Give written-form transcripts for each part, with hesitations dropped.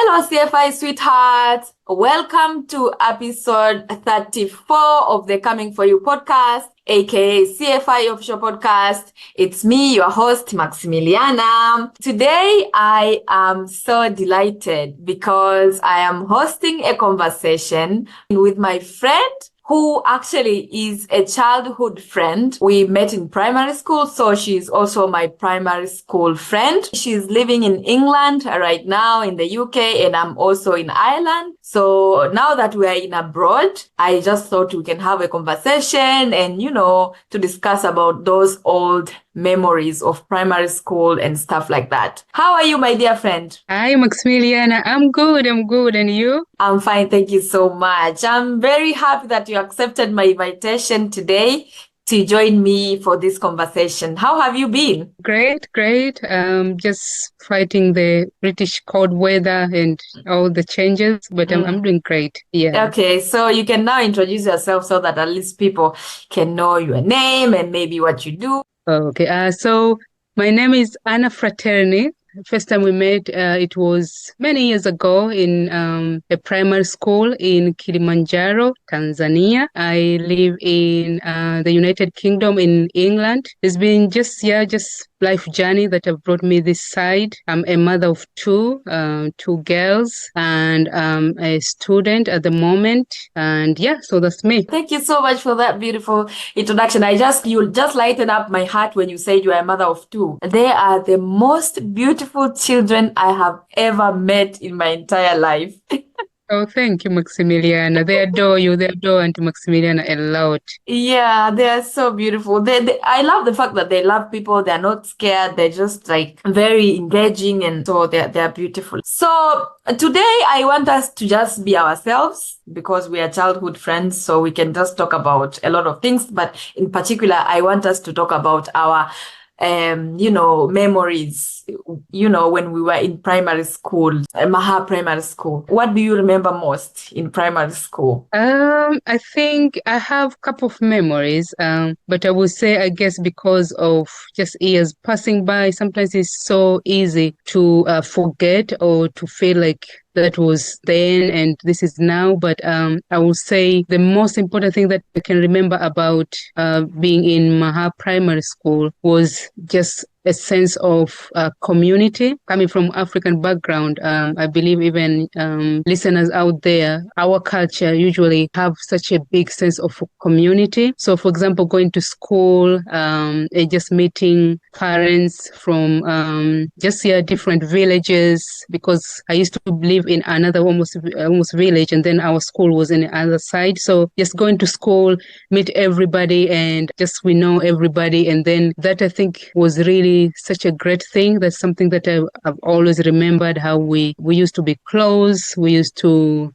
Hello, CFI sweethearts. Welcome to episode 34 of the Coming For You podcast, aka CFI official podcast. It's me, your host, Maximiliana. Today, I am so delighted because I am hosting a conversation with my friend who actually is a childhood friend. We met in primary school, so she's also my primary school friend. She's living in England right now in the UK, and I'm also in Ireland. So now that we are in abroad, I just thought we can have a conversation and, to discuss about those old memories of primary school and stuff like that. How are you, my dear friend? Hi, Maximiliana. I'm good. And you? I'm fine. Thank you so much. I'm very happy that you accepted my invitation today to join me for this conversation. How have you been? Great. Just fighting the British cold weather and all the changes, but I'm doing great. Yeah. Okay, so you can now introduce yourself so that at least people can know your name and maybe what you do. Okay. So my name is Anna Fraterni. First time we met, it was many years ago in a primary school in Kilimanjaro, Tanzania. I live in the United Kingdom in England. It's been just life journey that have brought me this side. I'm a mother of two girls, and a student at the moment. And yeah, so that's me. Thank you so much for that beautiful introduction. You just lightened up my heart when you said you are a mother of two. They are the most beautiful children I have ever met in my entire life. Oh, thank you, Maximiliana. They adore you. They adore Auntie Maximiliana a lot. Yeah, they are so beautiful. I love the fact that they love people. They're not scared. They're just like very engaging, and so they're beautiful. So today I want us to just be ourselves because we are childhood friends. So we can just talk about a lot of things. But in particular, I want us to talk about our memories, when we were in primary school, Maha Primary School. What do you remember most in primary school? I think I have a couple of memories, but I would say, I guess, because of just years passing by, sometimes it's so easy to forget or to feel like that was then and this is now. But I will say the most important thing that I can remember about being in Maha Primary School was just a sense of community. Coming from African background, I believe even listeners out there, our culture usually have such a big sense of community. So, for example, going to school, and just meeting parents from different villages, because I used to live in another almost village, and then our school was in the other side. So just going to school, meet everybody, and just we know everybody, and then that I think was really such a great thing. That's something that I've always remembered, how we used to be close.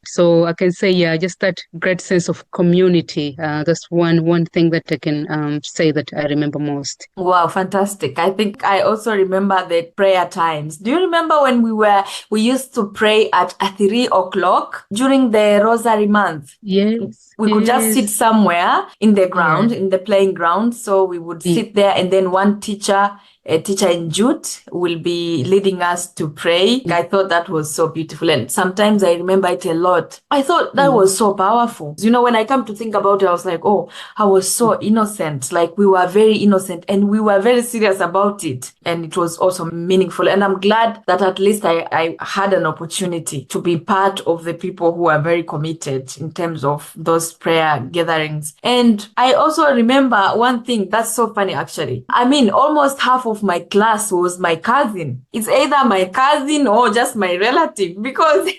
So I can say, yeah, just that great sense of community. That's one thing that I can say that I remember most. Wow, fantastic. I think I also remember the prayer times. Do you remember when we used to pray at 3 o'clock during the Rosary month? Yes. We could just sit somewhere in the ground, in the playing ground. So we would sit there, and then one teacher, a teacher in Jute, will be leading us to pray. I thought that was so beautiful. And sometimes I remember it a lot. I thought that was so powerful. When I come to think about it, I was like, oh, I was so innocent. Like we were very innocent and we were very serious about it. And it was also meaningful. And I'm glad that at least I had an opportunity to be part of the people who are very committed in terms of those prayer gatherings. And I also remember one thing that's so funny, actually. I mean, almost half of my class was my cousin. It's either my cousin or just my relative, because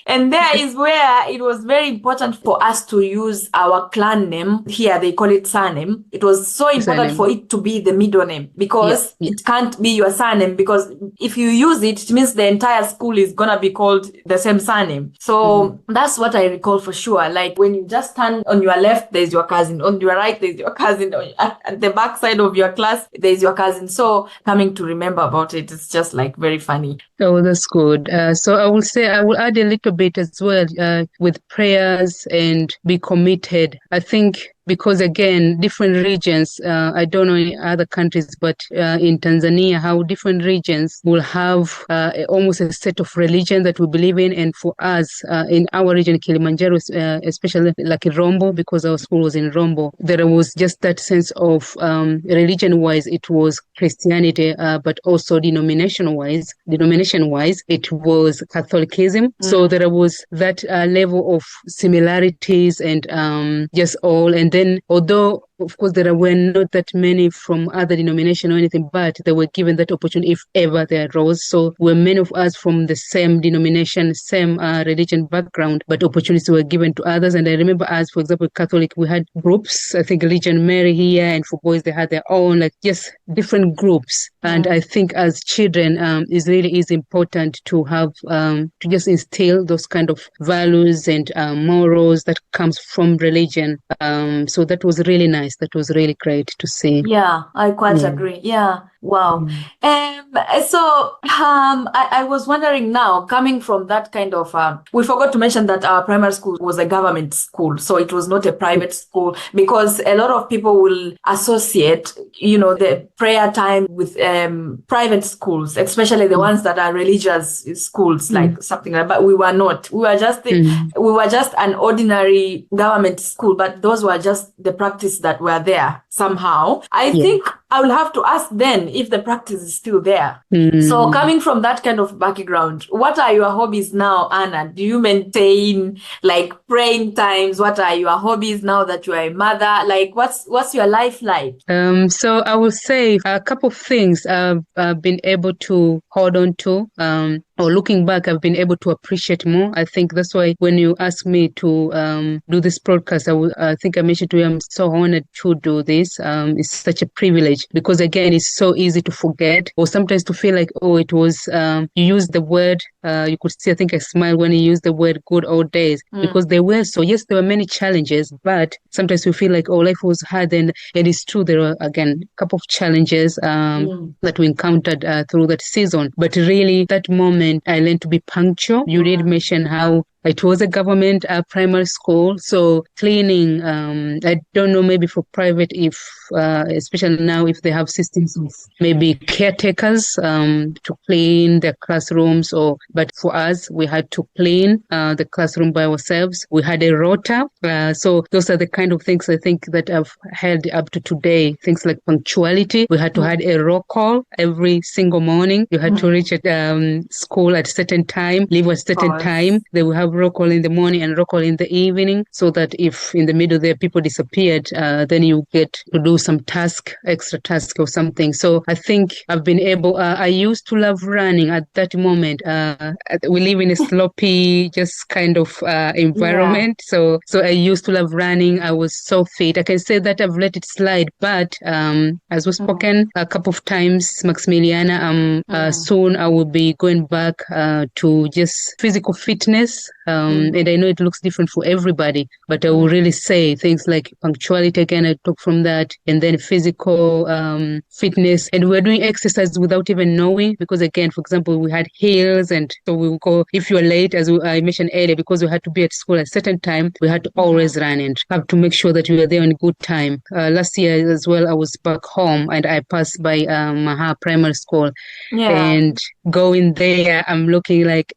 and there is where it was very important for us to use our clan name. Here they call it surname. It was so important for it to be the middle name, because it can't be your surname, because if you use it, it means the entire school is gonna be called the same surname. So that's what I recall for sure. Like when you just stand on your left, there's your cousin. On your right, there's your cousin. At the back side of your class, there's your cousin. So coming to remember about it, it's just like very funny. Oh, that's good. So I will say, I will add a little bit as well with prayers and be committed. I think because again, different regions, I don't know in other countries, but in Tanzania, how different regions will have almost a set of religion that we believe in. And for us, in our region, Kilimanjaro, especially like in Rombo, because our school was in Rombo, there was just that sense of religion-wise, it was Christianity, but also denomination-wise, it was Catholicism. So there was that level of similarities and just all. And then, although of course, there were not that many from other denomination or anything, but they were given that opportunity if ever there arose. So were many of us from the same denomination, same religion background, but opportunities were given to others. And I remember us, for example, Catholic, we had groups, I think Legion Mary here, and for boys, they had their own, like just different groups. And I think as children, it really is important to have, to just instill those kind of values and morals that comes from religion. So that was really nice. That was really great to see. Yeah, I quite agree. Yeah. Wow. I was wondering now, coming from that kind of, we forgot to mention that our primary school was a government school, so it was not a private school, because a lot of people will associate, the prayer time with private schools, especially the ones that are religious schools, like something like that. But we were not. We were just an ordinary government school, but those were just the practice that were there somehow. I think I will have to ask then if the practice is still there. So coming from that kind of background, what are your hobbies now, Anna? Do you maintain like praying times? What are your hobbies now that you are a mother? Like what's your life like? So I will say a couple of things I've been able to hold on to. Or looking back, I've been able to appreciate more. I think that's why when you asked me to do this broadcast, I think I mentioned to you, I'm so honored to do this. It's such a privilege because, again, it's so easy to forget or sometimes to feel like, oh, it was, you used the word, you could see, I think I smiled when you used the word good old days because they were so, yes, there were many challenges, but sometimes we feel like, oh, life was hard. And it's true, there were, again, a couple of challenges that we encountered through that season. But really, that moment, I learned to be punctual. You did mention how it was a government primary school, so cleaning, I don't know, maybe for private, if especially now, if they have systems of maybe caretakers to clean their classrooms, but for us, we had to clean the classroom by ourselves. We had a rota, so those are the kind of things I think that I've held up to today. Things like punctuality. We had to have a roll call every single morning. You had to reach at school at a certain time, leave at a certain time. They will have roll call in the morning and roll call in the evening, so that if in the middle there people disappeared, then you get to do some extra task or something. So I think I've been able, I used to love running at that moment. We live in a sloppy, just kind of environment. So I used to love running. I was so fit. I can say that I've let it slide, but as we've spoken a couple of times, Maximiliana, soon I will be going back to just physical fitness. And I know it looks different for everybody, but I will really say things like punctuality, again, I took from that, and then physical fitness. And we're doing exercise without even knowing, because again, for example, we had hills, and so we would go, if you're late, as I mentioned earlier, because we had to be at school at a certain time, we had to always run and have to make sure that we were there on good time. Last year as well, I was back home and I passed by Maha Primary School, and going there, I'm looking like,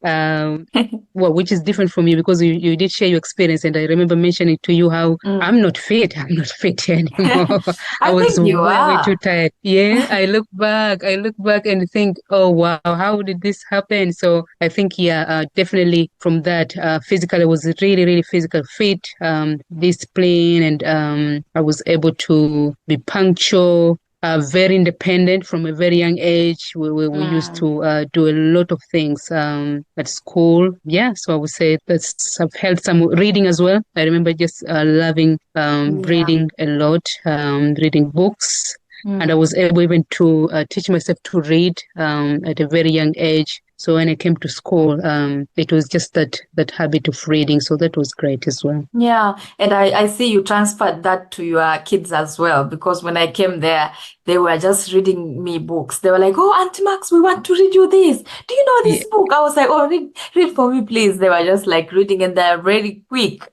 which is different from you, because you did share your experience, and I remember mentioning to you how I'm not fit anymore. I was way too tired. Yeah, I look back and think, oh wow, how did this happen? So I think definitely from that, physically I was really, really physical fit, discipline, and I was able to be punctual. Very independent from a very young age. We used to do a lot of things at school. Yeah, so I would say I've held some reading as well. I remember just loving reading a lot, reading books. And I was able even to teach myself to read at a very young age. So when I came to school, it was just that habit of reading. So that was great as well. Yeah. And I see you transferred that to your kids as well, because when I came there, they were just reading me books. They were like, "Oh, Auntie Max, we want to read you this. Do you know Yeah, this book?" I was like, "Oh, read for me, please." They were just like reading, and they're very quick.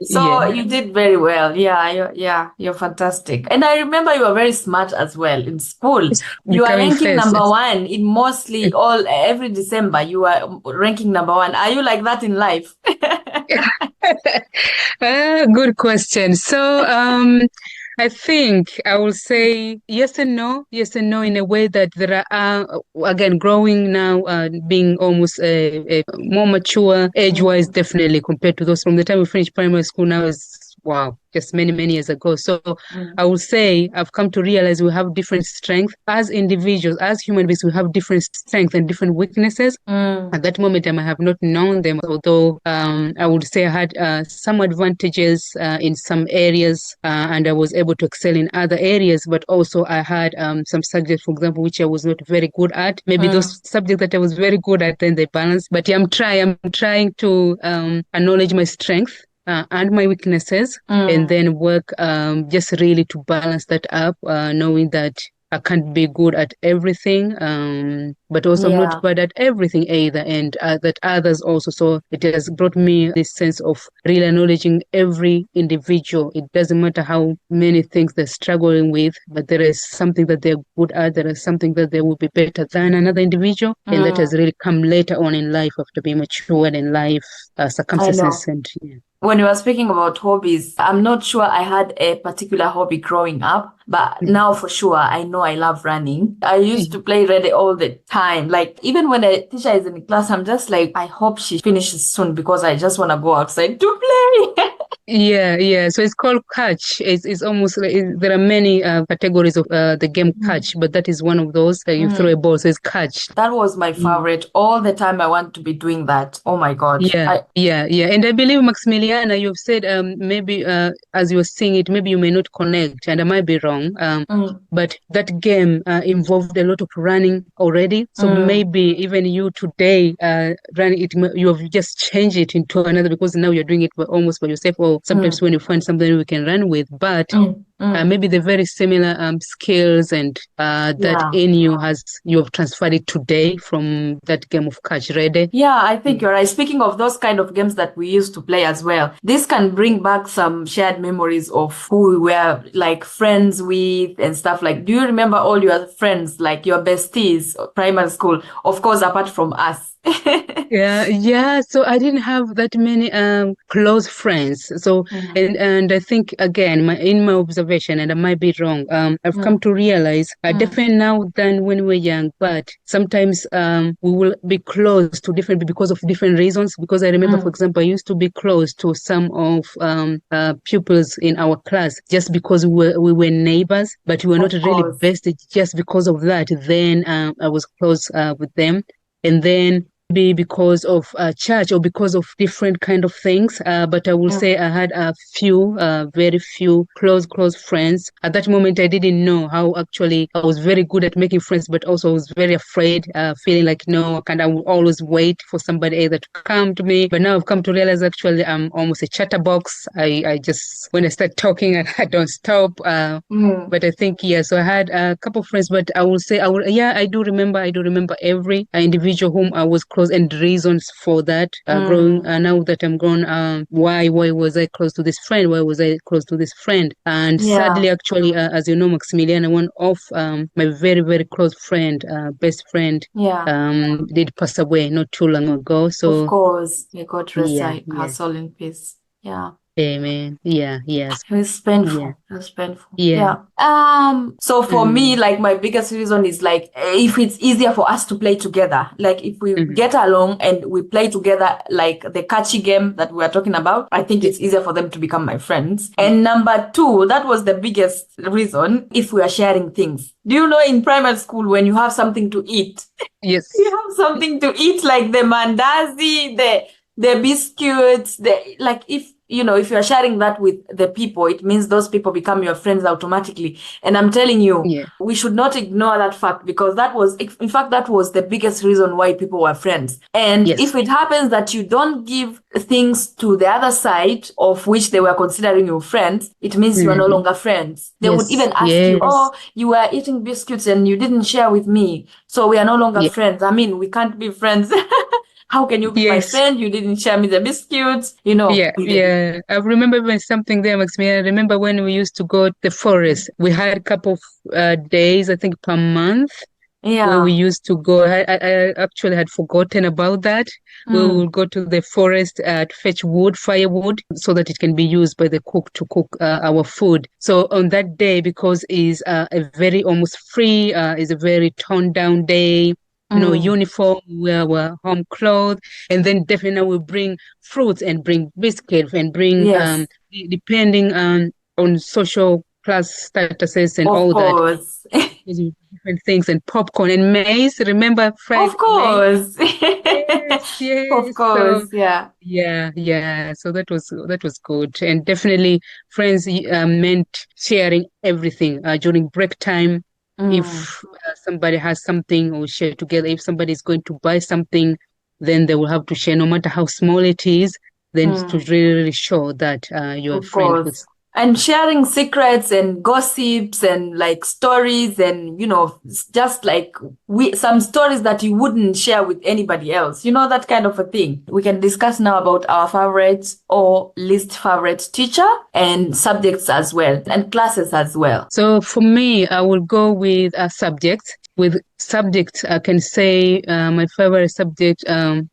So yeah. you did very well. You're fantastic. And I remember you were very smart as well in school. You are Becoming ranking first. number one in mostly every December. You are ranking number one. Are you like that in life? Good question. So, I think I will say yes and no. Yes and no in a way that there are, again, growing now, being almost more mature age-wise, Mm, definitely compared to those from the time we finished primary school now is, wow, just many, many years ago. So mm, I will say I've come to realize we have different strengths as individuals, as human beings, we have different strengths and different weaknesses. mm, At that moment, I might have not known them, although I would say I had some advantages in some areas and I was able to excel in other areas, but also I had some subjects, for example, which I was not very good at. Maybe mm, those subjects that I was very good at, then they balance. But yeah, I'm trying to acknowledge my strength and my weaknesses and mm. then work just really to balance that up, knowing that I can't be good at everything, but also I'm not Yeah. bad at everything either, and that others also. So it has brought me this sense of really acknowledging every individual. It doesn't matter how many things they're struggling with, but there is something that they're good at, there is something that they will be better than another individual, and that has Mm. really come later on in life after being matured in life I circumstances know. and yeah. When you were speaking about hobbies, I'm not sure I had a particular hobby growing up, but now for sure, I know I love running. I used to play ready all the time. Like, even when a teacher is in class, I'm just like, I hope she finishes soon because I just want to go outside to play. Yeah, yeah. So it's called catch. It's almost like there are many categories of the game catch, but that is one of those. You throw a Mm. ball, so it's catch. That was my Mm. favorite. All the time I want to be doing that. Oh my God. Yeah, yeah, yeah. And I believe Maximiliana, you've said maybe as you were seeing it, maybe you may not connect, and I might be wrong. Mm, But that game involved a lot of running already. So mm, maybe even you today running it, you have just changed it into another because now you're doing it almost by yourself, or sometimes mm, when you find something we can run with. But mm. maybe the very similar skills and that Yeah. in you has you have transferred it today from that game of catch ready. Yeah, I think you're right. Speaking of those kind of games that we used to play as well, this can bring back some shared memories of who we were like friends with and stuff. Like, do you remember all your friends, like your besties, primary school? Of course, apart from us. Yeah, yeah. So I didn't have that many close friends. So Mm, and I think again, my observation, and I might be wrong. I've come mm, to realize mm, different now than when we were young, but sometimes we will be close to different because of different reasons. Because I remember, for mm. example, I used to be close to some of pupils in our class just because we were neighbors, but we were not Of really course. bested just because of that. Then I was close with them. And then be because of church or because of different kind of things. But I will say Mm, I had a few, very few close friends. At that moment, I didn't know how actually I was very good at making friends, but also I was very afraid, feeling like, no, I will always wait for somebody either to come to me. But now I've come to realize actually I'm almost a chatterbox. I just, when I start talking, I don't stop. mm, But I think, yeah, so I had a couple of friends, but yeah, I do remember every individual whom I was close and reasons for that. Growing, mm. now that I'm grown, why was I close to this friend? Why was I close to this friend? And Yeah, sadly, actually, as you know, Maximiliana, one of my very, very close friend, best friend, yeah. did pass away not too long ago. Of So, course. May God rest yeah, her yeah, soul in peace. Yeah. amen. Yeah, yes, It was yeah, painful. It was painful. yeah. Yeah. So for me, Mm, like my biggest reason is like if it's easier for us to play together, like if we mhm. get along and we play together, like the catchy game that we are talking about, I think Yeah, it's easier for them to become my friends. And number two, that was the biggest reason if we are sharing things. Do you know in primary school when you have something to eat, you yes. have something to eat like the mandazi, the biscuits, the like if if you're sharing that with the people, it means those people become your friends automatically. And I'm telling you, Yeah. we should not ignore that fact, because in fact, that was the biggest reason why people were friends. And Yes. if it happens that you don't give things to the other side of which they were considering you friends, it means you are no longer friends. They would Yes. even ask you, Yes. oh, you were eating biscuits and you didn't share with me, so we are no longer Yeah. friends. I mean, we can't be friends. How can you be my Yes. friend? You didn't share me the biscuits, Yeah, we didn't. yeah. I remember when something there, Maximiliana. I remember when we used to go to the forest. We had a couple of days, I think, per month, where we Yeah. used to go. I actually had forgotten about that. We will Mm. go to the forest to fetch wood, firewood, so that it can be used by the cook to cook our food. So on that day, because it's a very almost free, is a very toned down day, no Mm. uniform, we wear our home clothes, and then definitely we bring fruits and bring biscuits and bring Yes, depending on social class statuses and of all that course. different things and popcorn and maize. Remember fried Of maize? course. Yes, Of yes. So course, yeah. yeah, yeah. So that was good, and definitely friends meant sharing everything during break time. Mm. If somebody has something, or share together. If somebody is going to buy something, then they will have to share, no matter how small it is. Then to Mm. really, really show that you're a Of friend course. with. And sharing secrets and gossips and like stories, and just like some stories that you wouldn't share with anybody else, that kind of a thing. We can discuss now about our favorite or least favorite teacher and subjects as well, and classes as well. So for me, I will go with a subject. With subject, I can say my favorite subject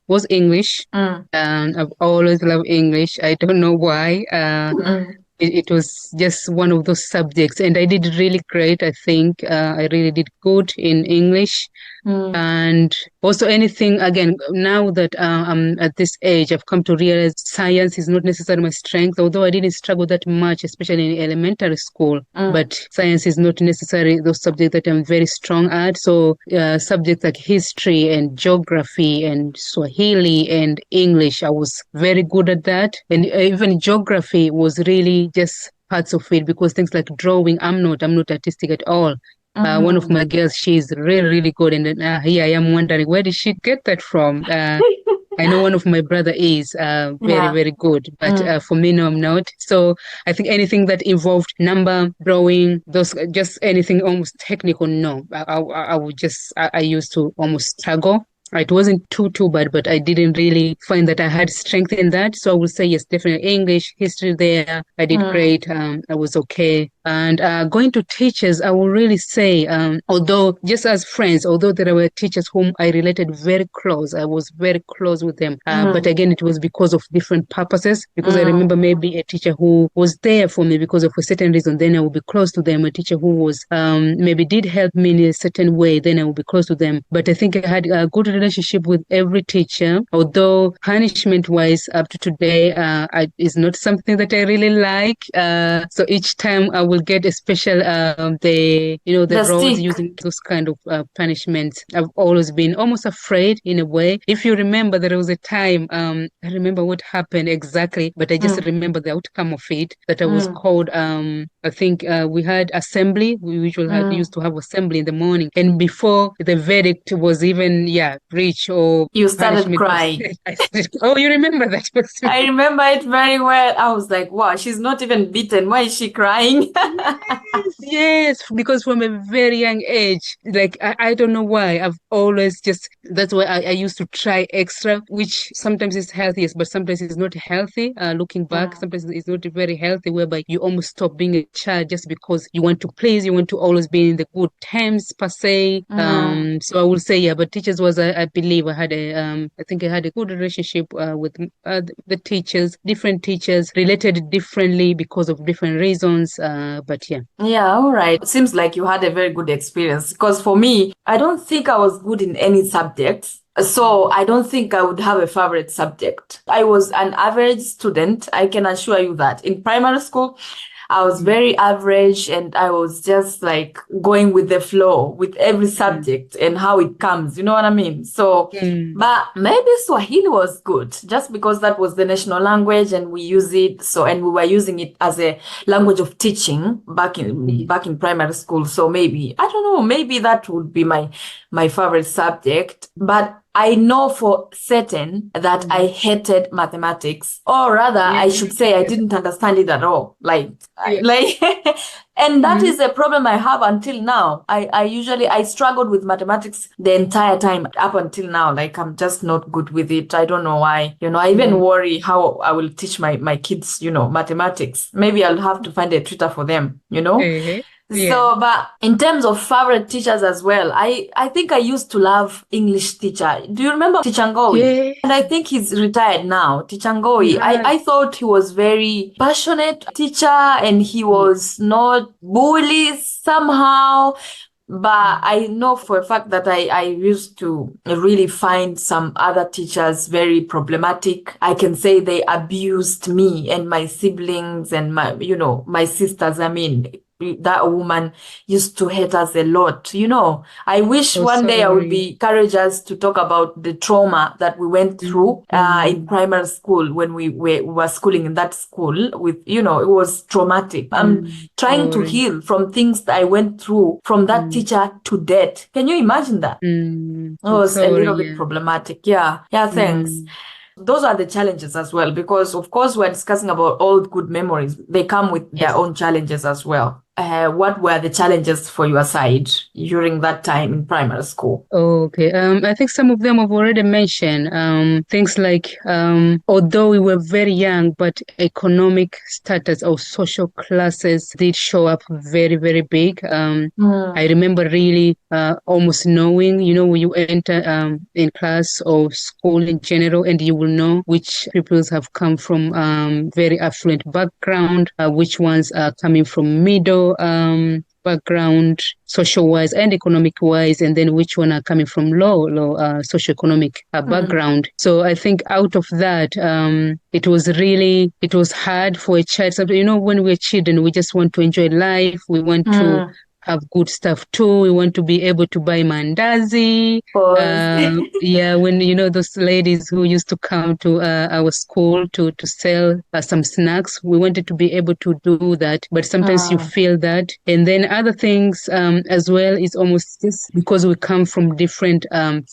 was English. Mm. And I've always loved English. I don't know why. Mm. It was just one of those subjects, and I did really great. I think I really did good in English. Mm. And also anything, again, now that I'm at this age, I've come to realize science is not necessarily my strength, although I didn't struggle that much, especially in elementary school. Mm. But science is not necessarily those subjects that I'm very strong at. So subjects like history and geography and Swahili and English, I was very good at that. And even geography was really just parts of it, because things like drawing, I'm not artistic at all. One of Mm. my girls, she's really, really good. And then here I am wondering, where did she get that from? I know one of my brother is very, Yeah. very good, but Mm. for me, no, I'm not. So I think anything that involved number, drawing, those just anything almost technical, no. I would just, I used to almost struggle. It wasn't too bad, but I didn't really find that I had strength in that. So I would say yes, definitely English, history there. I did Mm. great. I was okay. And going to teachers, I will really say, although just as friends, although there were teachers whom I related very close, I was very close with them. But Mm. again, it was because of different purposes. Because I Mm. remember maybe a teacher who was there for me because of a certain reason, then I would be close to them. A teacher who was maybe did help me in a certain way, then I would be close to them. But I think I had a good relationship with every teacher, although punishment wise, up to today, is not something that I really like. So each time I will get a special, the The rods stick. using those kind of punishments. I've always been almost afraid in a way. If you remember, there was a time, I remember what happened exactly, but I just Mm. remember the outcome of it, that I was Mm. called, I think we had assembly. We usually used Mm. to have assembly in the morning. And before the verdict was even, reached, or You started punishment was crying. said, I said, oh, you remember that? I remember it very well. I was like, wow, she's not even beaten. Why is she crying? Yes, yes, because from a very young age, like I don't know why, I've always just, that's why I used to try extra, which sometimes is healthiest, but sometimes it's not healthy. Looking back, Mm. sometimes it's not very healthy, whereby you almost stop being a child just because you want to please, you want to always be in the good terms per se. Mm. So I would say, yeah, but teachers was, I believe I think I had a good relationship with the teachers, different teachers related differently because of different reasons. But yeah. Yeah, all right. Seems like you had a very good experience, because for me, I don't think I was good in any subjects. So I don't think I would have a favorite subject. I was an average student. I can assure you that. In primary school, I was mm, very average, and I was just like going with the flow with every mm, subject and how it comes. You know what I mean? So, mm, but maybe Swahili was good just because that was the national language and we use it. So, and we were using it as a language of teaching yes. back in primary school. So maybe, I don't know, maybe that would be my favorite subject. But I know for certain that I Mm. hated mathematics, or rather, Yeah. I should say I didn't understand it at all. Yeah. And that Mm, is a problem I have until now. I struggled with mathematics the entire time up until now. Like, I'm just not good with it. I don't know why. I even mm, worry how I will teach my kids, mathematics. Maybe I'll have to find a tutor for them. eh, yeah. So, but in terms of favorite teachers as well, I think I used to love English teacher. Do you remember Teacher Ngowi? Yeah. And I think he's retired now. Teacher Ngowi, Yeah. I thought he was very passionate teacher and he Yes. was not bully somehow. But Mm, I know for a fact that I used to really find some other teachers very problematic. I can say they abused me and my siblings and my sisters. I mean, that woman used to hate us a lot. I wish oh, one day I would sorry. be courageous to talk about the trauma that we went Mm, through in mm, primary school when we were schooling in that school it was traumatic. I'm trying to sorry. heal from things that I went through from that Mm, teacher to date. Can you imagine that? It I'm was a sorry. little bit Yeah. problematic. Yeah. Yeah, thanks. Mm, Those are the challenges as well, because of course we're discussing about old good memories. They come with their yes. own challenges as well. What were the challenges for your side during that time in primary school? Okay. I think some of them I've already mentioned. Things like, although we were very young, but economic status or social classes did show up very, very big. I Mm, remember really almost knowing, when you enter in class or school in general, and you will know which pupils have come from very affluent background, which ones are coming from middle background, social wise and economic wise, and then which one are coming from low socioeconomic mm, background. So I think out of that, it was hard for a child. So, when we're children, we just want to enjoy life. We want to mm. have good stuff too. We want to be able to buy mandazi. Pause. Yeah, when those ladies who used to come to our school to sell some snacks, we wanted to be able to do that. But sometimes you Mm, feel that, and then other things as well is almost just because we come from different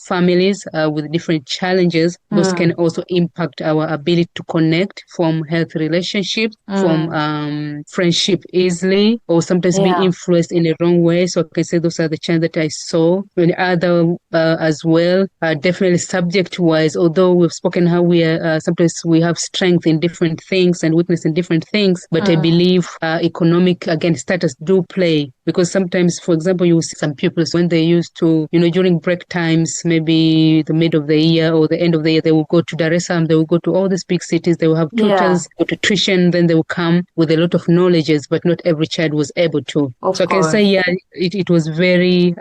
families with different challenges. Those can mm, also impact our ability to connect, form healthy relationships, form mm. friendship easily, or sometimes be Yeah. influenced in a wrong way. So I can say those are the challenges that I saw. And other as well, definitely subject wise, although we've spoken how we are, sometimes we have strength in different things and weakness in different things, but I Mm, believe economic, again, status do play, because sometimes, for example, you see some pupils when they used to, during break times, maybe the mid of the year or the end of the year, they will go to Dar es Salaam, they will go to all these big cities, they will have yeah, tutors, go to tuition, then they will come with a lot of knowledges, but not every child was able to. So of I can say, course. yeah, it was very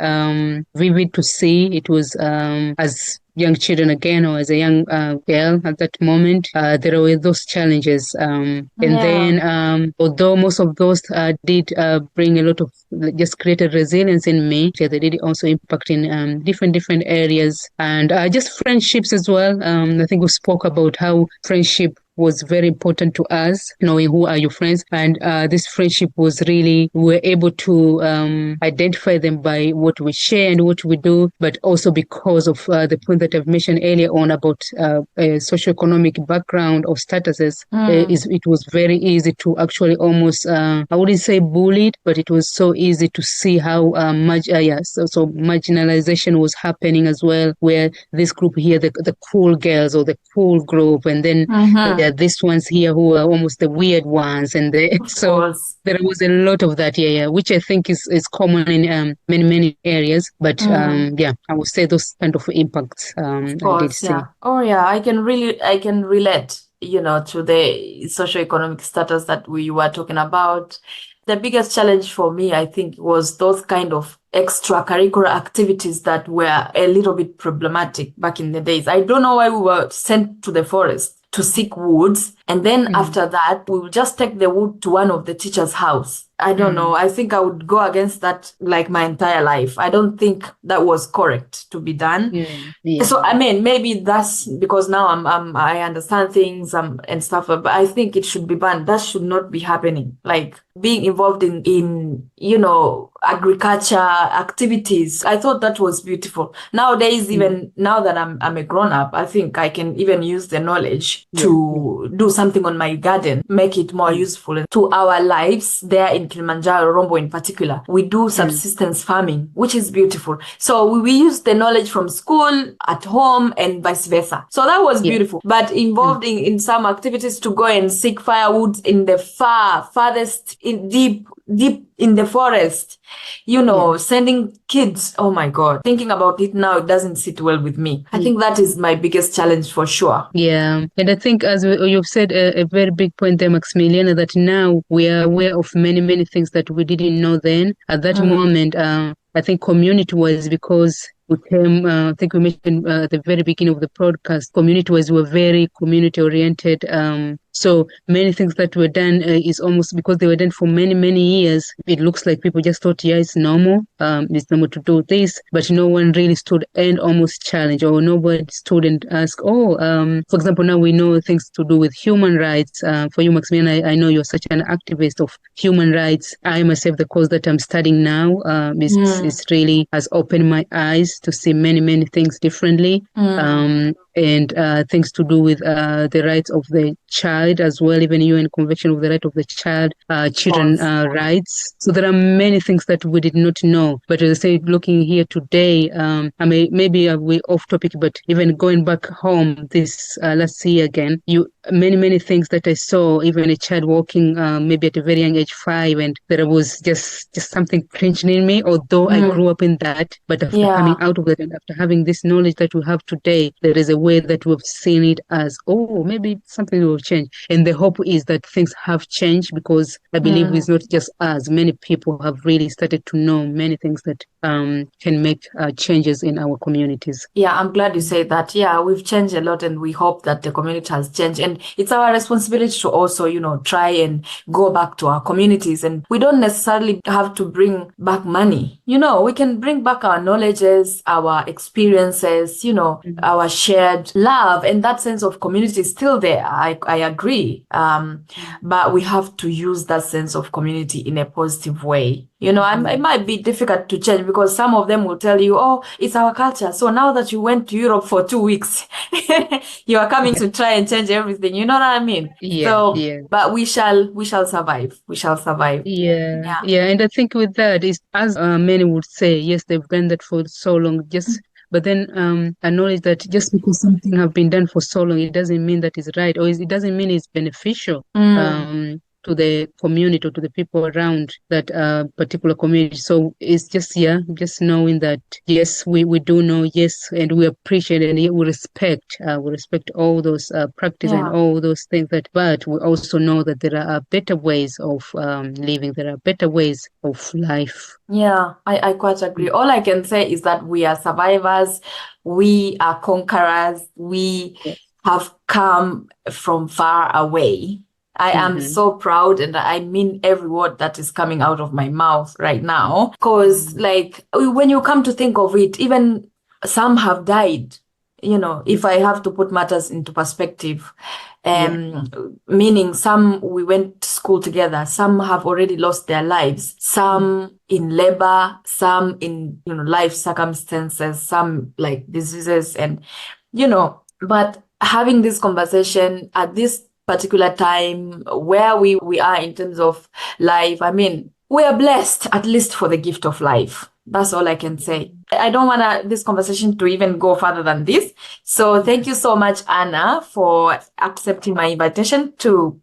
vivid to see. It was as young children again, or as a young girl at that moment, there were those challenges. And Yeah. then, although most of those did bring a lot of, just created resilience in me, yeah, they did also impact in different areas, and just friendships as well. I think we spoke about how friendship was very important to us, knowing who are your friends. And this friendship was really, we were able to identify them by what we share and what we do, but also because of the point that I've mentioned earlier on about socioeconomic background or statuses. Mm, It was very easy to actually almost, I wouldn't say bullied, but it was so easy to see how so marginalization was happening as well, where this group here, the cool girls or the cool group, and then there mm-hmm. are these ones here who are almost the weird ones, and Of so course. there was a lot of that, yeah, which I think is common in many areas. But Mm, yeah, I would say those kind of impacts of I did course, see. yeah. Oh, yeah. I can relate, to the socioeconomic status that we were talking about. The biggest challenge for me, I think, was those kind of extracurricular activities that were a little bit problematic back in the days. I don't know why we were sent to the forest to seek woods. And then after that, we will just take the wood to one of the teacher's house. I don't know. I think I would go against that like my entire life. I don't think that was correct to be done. So I mean, maybe that's because now I understand things and stuff, but I think it should be banned. That should not be happening. Like being involved in agriculture activities. I thought that was beautiful. Nowadays, even now that I'm a grown up, I think I can even use the knowledge to do something on my garden, make it more useful to our lives there in Kilimanjaro, Rombo in particular. We do subsistence farming, which is beautiful. So we use the knowledge from school, at home, and vice versa. So that was beautiful. But involved in some activities to go and seek firewood in the farthest, deep in the forest, sending kids. Oh my God. Thinking about it now, it doesn't sit well with me. I think that is my biggest challenge for sure. Yeah. And I think as you've said a very big point there, Maximiliana, that now we are aware of many, many things that we didn't know then. At that moment, I think community-wise, because we came, I think we mentioned at the very beginning of the podcast, community-wise, we were very community-oriented. So many things that were done is almost because they were done for many, many years. It looks like people just thought, it's normal. It's normal to do this, but no one really stood and almost challenged, or nobody stood and asked, for example, now we know things to do with human rights. For you, Maximilian, I know you're such an activist of human rights. I myself, the course that I'm studying now, is really has opened my eyes to see many, many things differently. And things to do with the rights of the child as well, even UN Convention of the Right of the Child, children rights. So there are many things that we did not know. But as I say, looking here today, maybe we're off topic, but even going back home this last year again, many things that I saw, even a child walking maybe at a very young age, 5, and there was just something cringing in me, although I grew up in that. But after coming out of it and after having this knowledge that we have today, there is a way that we've seen it as, maybe something will change. And the hope is that things have changed, because I believe it's not just us. Many people have really started to know many things that can make changes in our communities. Yeah, I'm glad you say that. Yeah, we've changed a lot, and we hope that the community has changed. And it's our responsibility to also, try and go back to our communities. And we don't necessarily have to bring back money. We can bring back our knowledges, our experiences, our shared love, and that sense of community is still there. I agree. But we have to use that sense of community in a positive way. It might be difficult to change, because some of them will tell you, it's our culture. So now that you went to Europe for 2 weeks, you are coming to try and change everything. You know what I mean? But we shall survive. We shall survive. Yeah. And I think with that is, as many would say, yes, they've done that for so long, but then acknowledge that just because something have been done for so long, it doesn't mean that it's right, or it doesn't mean it's beneficial to the community or to the people around that particular community. So it's just knowing that, yes, we do know, yes, and we appreciate and we respect all those practice and all those things, but we also know that there are better ways of living, there are better ways of life. Yeah, I quite agree. All I can say is that we are survivors, we are conquerors, we have come from far away. I am so proud, and I mean every word that is coming out of my mouth right now. Because, when you come to think of it, even some have died. If I have to put matters into perspective, meaning some we went to school together, some have already lost their lives, some in labor, some in, life circumstances, some like diseases, and, but having this conversation at this particular time where we are in terms of life, I mean, we are blessed at least for the gift of life. That's all I can say. I don't want this conversation to even go further than this. So thank you so much, Anna, for accepting my invitation to,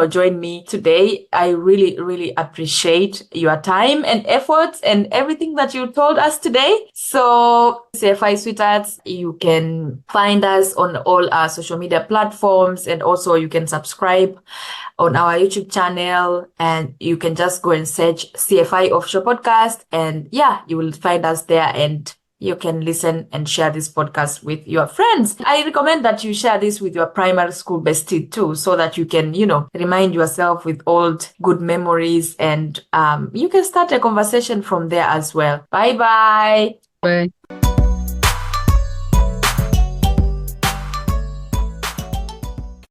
join me today. I really, really appreciate your time and efforts and everything that you told us today. So CFI Sweethearts, you can find us on all our social media platforms, and also you can subscribe on our YouTube channel, and you can just go and search CFI Offshore Podcast, and you will find us there. And you can listen and share this podcast with your friends. I recommend that you share this with your primary school bestie too, so that you can, remind yourself with old good memories, and you can start a conversation from there as well. Bye bye. Bye.